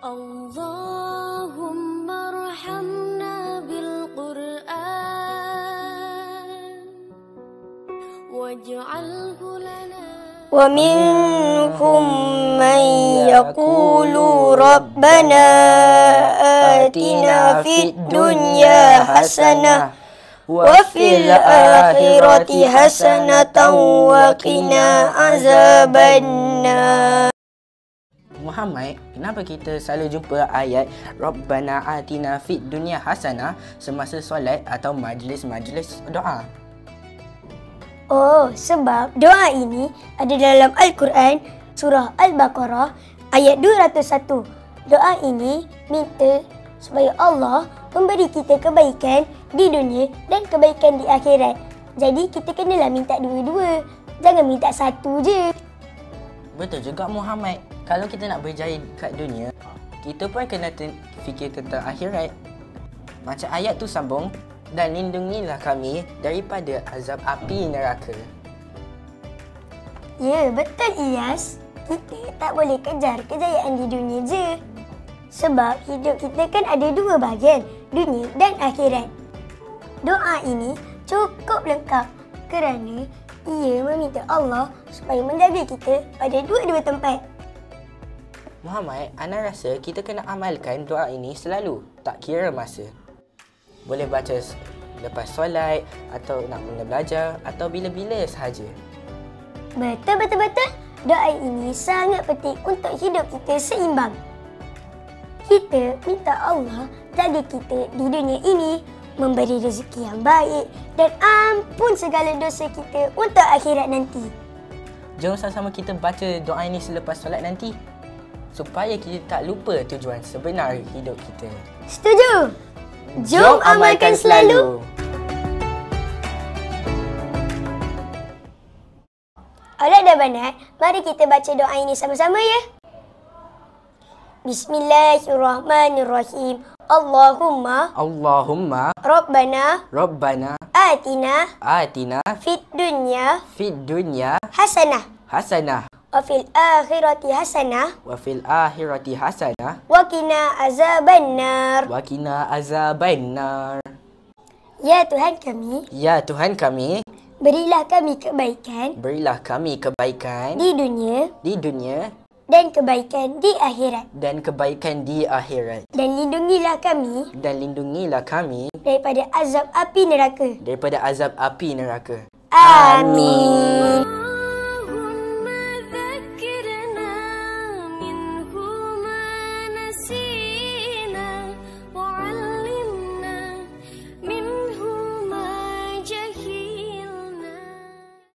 اللهم ارحمنا بالقرآن واجعله لنا. ومنكم من يقول ربنا آتنا في الدنيا حسنة وفي الآخرة حسنة وقنا عذاب النار. Muhammad, kenapa kita selalu jumpa ayat Rabbana atina fid dunya hasanah semasa solat atau majlis-majlis doa? Oh, sebab doa ini ada dalam Al-Quran, surah Al-Baqarah ayat 201. Doa ini minta supaya Allah memberi kita kebaikan di dunia dan kebaikan di akhirat. Jadi kita kenalah minta dua-dua, jangan minta satu je. Betul juga Muhammad. Kalau kita nak berjaya kat dunia, kita pun kena fikir tentang akhirat. Macam ayat tu sambung, dan lindungilah kami daripada azab api neraka. Ya, betul Iyas. Kita tak boleh kejar kejayaan di dunia je. Sebab hidup kita kan ada dua bahagian, dunia dan akhirat. Doa ini cukup lengkap kerana ia meminta Allah supaya menjaga kita pada dua-dua tempat. Muhammad, Ana rasa kita kena amalkan doa ini selalu, tak kira masa. Boleh baca lepas solat, atau nak mula belajar, atau bila-bila sahaja. Betul. Doa ini sangat penting untuk hidup kita seimbang. Kita minta Allah jaga kita di dunia ini, memberi rezeki yang baik dan ampun segala dosa kita untuk akhirat nanti. Jom sama-sama kita baca doa ini selepas solat nanti, supaya kita tak lupa tujuan sebenar hidup kita. Setuju? Jom amalkan selalu. Anak dan banat, mari kita baca doa ini sama-sama ya. Bismillahirrahmanirrahim. Allahumma Rabbana Atina Fid dunya Hasanah wa fil akhirati hasanah wa qina azabannar. Ya Tuhan kami, berilah kami kebaikan di dunia dan kebaikan di akhirat. Dan lindungilah kami daripada azab api neraka. Amin.